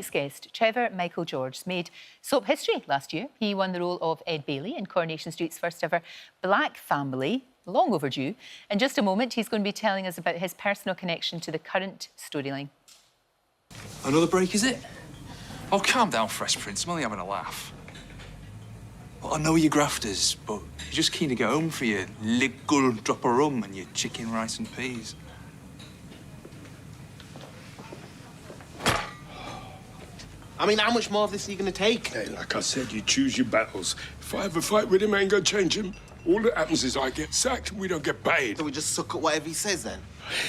next guest, Trevor Michael Georges, made soap history last year. He won the role of Ed Bailey in Coronation Street's first ever Black Family, long overdue. In just a moment, he's going to be telling us about his personal connection to the current storyline. Another break, is it? Oh, calm down, Fresh Prince. I'm only having a laugh. Well, I know you're grafters, but you're just keen to get home for your little drop of rum and your chicken, rice and peas. I mean, how much more of this are you going to take? Hey, like I said, you choose your battles. If I have a fight with him, I ain't gonna change him. All that happens is I get sacked and we don't get paid. So we just suck at whatever he says, then?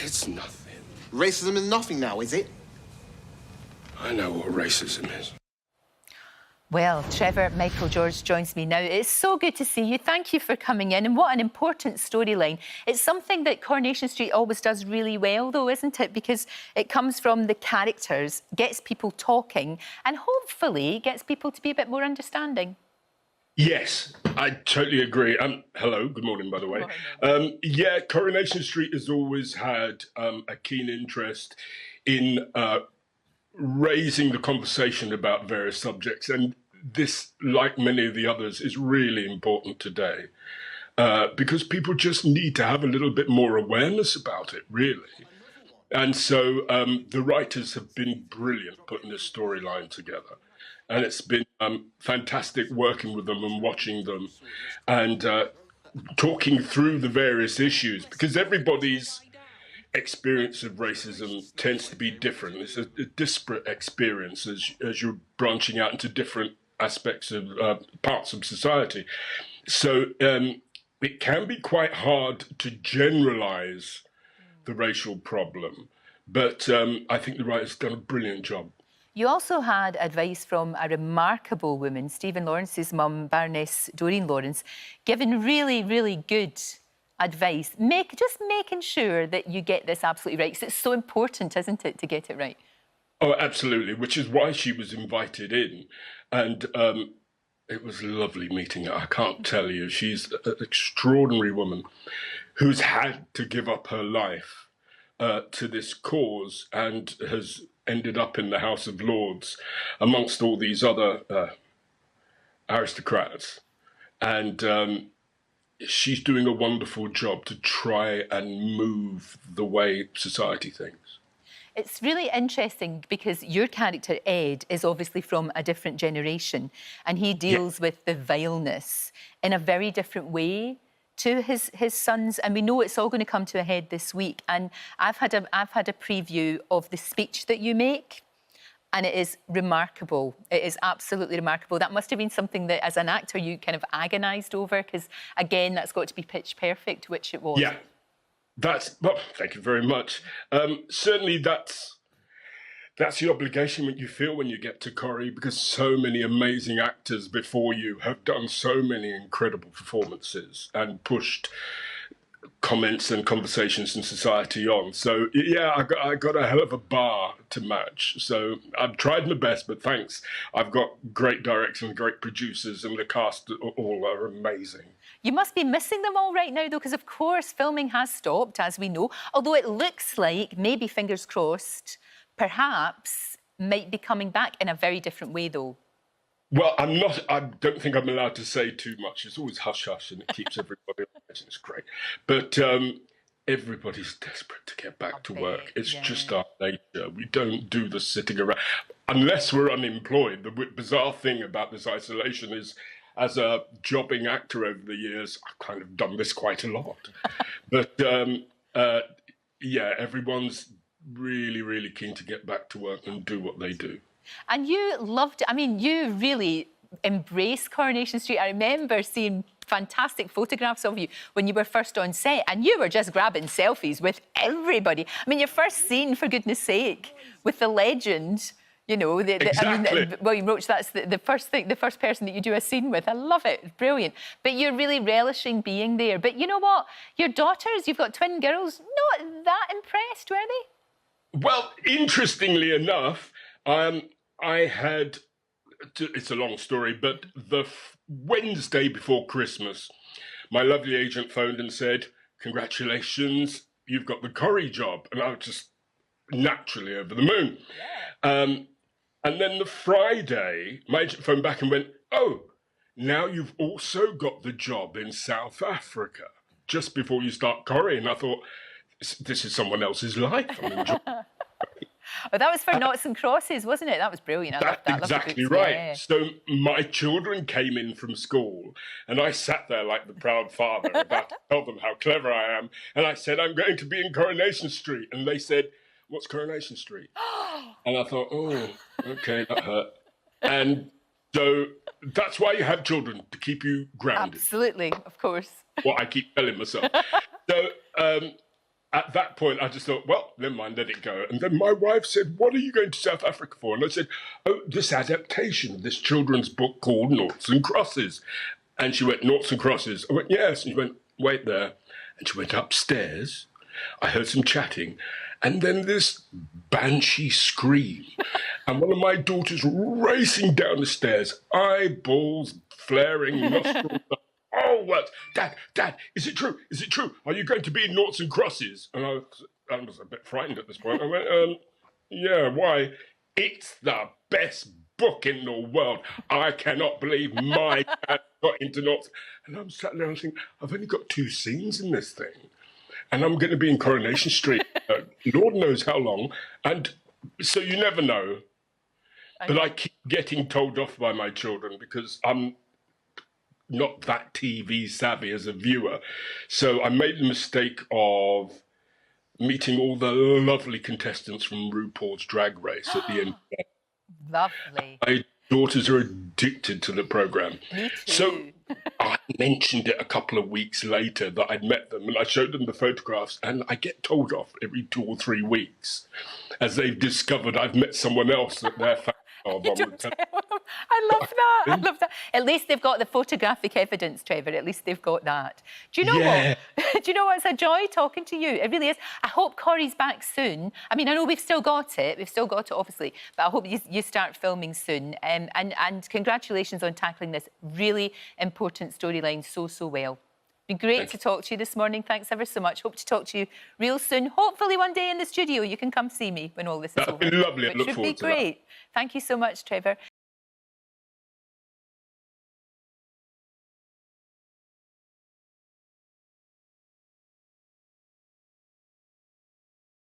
It's nothing. Racism is nothing now, is it? I know what racism is. Well, Trevor Michael Georges joins me now. It's so good to see you. Thank you for coming in. And what an important storyline. It's something that Coronation Street always does really well, though, isn't it? Because it comes from the characters, gets people talking, and hopefully gets people to be a bit more understanding. Yes, I totally agree. Hello, good morning, by the way. Yeah, Coronation Street has always had a keen interest in raising the conversation about various subjects, and this, like many of the others, is really important today because people just need to have a little bit more awareness about it, really. And so the writers have been brilliant putting this storyline together, and it's been fantastic working with them and watching them and talking through the various issues, because everybody's experience of racism tends to be different. It's a disparate experience as you're branching out into different aspects of parts of society. So it can be quite hard to generalize the racial problem, but I think the writer's done a brilliant job. You also had advice from a remarkable woman, Stephen Lawrence's mum, Baroness Doreen Lawrence, giving really, really good advice, just making sure that you get this absolutely right, because it's so important, isn't it, to get it right? Oh, absolutely, which is why she was invited in. And it was lovely meeting her. I can't tell you. She's an extraordinary woman who's had to give up her life to this cause and has ended up in the House of Lords amongst all these other aristocrats. And she's doing a wonderful job to try and move the way society thinks. It's really interesting because your character, Ed, is obviously from a different generation, and he deals with the vileness in a very different way to his sons. And we know it's all going to come to a head this week. And I've had a preview of the speech that you make, and it is remarkable. It is absolutely remarkable. That must have been something that, as an actor, you kind of agonised over, because, again, that's got to be pitch perfect, which it was. Yeah, well, thank you very much. Certainly that's the obligation that you feel when you get to Corrie, because so many amazing actors before you have done so many incredible performances and pushed comments and conversations in society on. So yeah, I got a hell of a bar to match. So I've tried my best, but thanks. I've got great directors and great producers, and the cast all are amazing. You must be missing them all right now, though, because of course filming has stopped, as we know. Although it looks like, maybe fingers crossed, perhaps might be coming back in a very different way, though. Well, I don't think I'm allowed to say too much. It's always hush-hush and it keeps everybody on edge, and it's great. But everybody's desperate to get back to work. It's just our nature. We don't do the sitting around. Unless we're unemployed. The bizarre thing about this isolation is, as a jobbing actor over the years, I've kind of done this quite a lot. But yeah, everyone's really, really keen to get back to work and do what they do. And you loved it. I mean, you really embraced Coronation Street. I remember seeing fantastic photographs of you when you were first on set, and you were just grabbing selfies with everybody. I mean, your first scene, for goodness sake, with the legend, you know, exactly. I mean, William Roach, that's the first person that you do a scene with. I love it. Brilliant. But you're really relishing being there. But you know what? Your daughters, you've got twin girls, not that impressed, were they? Well, interestingly enough, I had, it's a long story, but the Wednesday before Christmas, my lovely agent phoned and said, congratulations, you've got the Corrie job. And I was just naturally over the moon. Yeah. And then the Friday, my agent phoned back and went, oh, now you've also got the job in South Africa, just before you start Corrie. And I thought, this is someone else's life. I'm enjoying. Oh, that was for Noughts and Crosses, wasn't it? That was brilliant. I loved that. That's exactly right. Yeah. So my children came in from school and I sat there like the proud father about to tell them how clever I am. And I said, I'm going to be in Coronation Street. And they said, what's Coronation Street? And I thought, oh, okay, that hurt. And so that's why you have children, to keep you grounded. Absolutely, of course. What I keep telling myself. So at that point, I just thought, well, never mind, let it go. And then my wife said, what are you going to South Africa for? And I said, oh, this adaptation of this children's book called Noughts and Crosses. And she went, Noughts and Crosses? I went, yes. And she went, wait there. And she went upstairs. I heard some chatting. And then this banshee scream. And one of my daughters racing down the stairs, eyeballs flaring, nostrils. Oh, what? Dad, is it true? Is it true? Are you going to be in Noughts and Crosses? And I was a bit frightened at this point. I went, yeah, why? It's the best book in the world. I cannot believe my dad got into Noughts. And I'm sat there and thinking, I've only got 2 scenes in this thing. And I'm going to be in Coronation Street, Lord knows how long. And so you never know. But I keep getting told off by my children because I'm not that TV savvy as a viewer. So I made the mistake of meeting all the lovely contestants from RuPaul's Drag Race at the end. Lovely. My daughters are addicted to the programme. Me too. So I mentioned it a couple of weeks later that I'd met them, and I showed them the photographs, and I get told off every 2 or 3 weeks as they've discovered I've met someone else that they're fans of. I love that. I love that. At least they've got the photographic evidence, Trevor. At least they've got that. Do you know what? Do you know what? It's a joy talking to you. It really is. I hope Corrie's back soon. I mean, I know we've still got it. We've still got it, obviously. But I hope you start filming soon. And congratulations on tackling this really important storyline so well. Been great to talk to you this morning. Thanks ever so much. Hope to talk to you real soon. Hopefully one day in the studio you can come see me when all this is over. That'd be lovely. I look forward to that. Which would be great. Thank you so much, Trevor.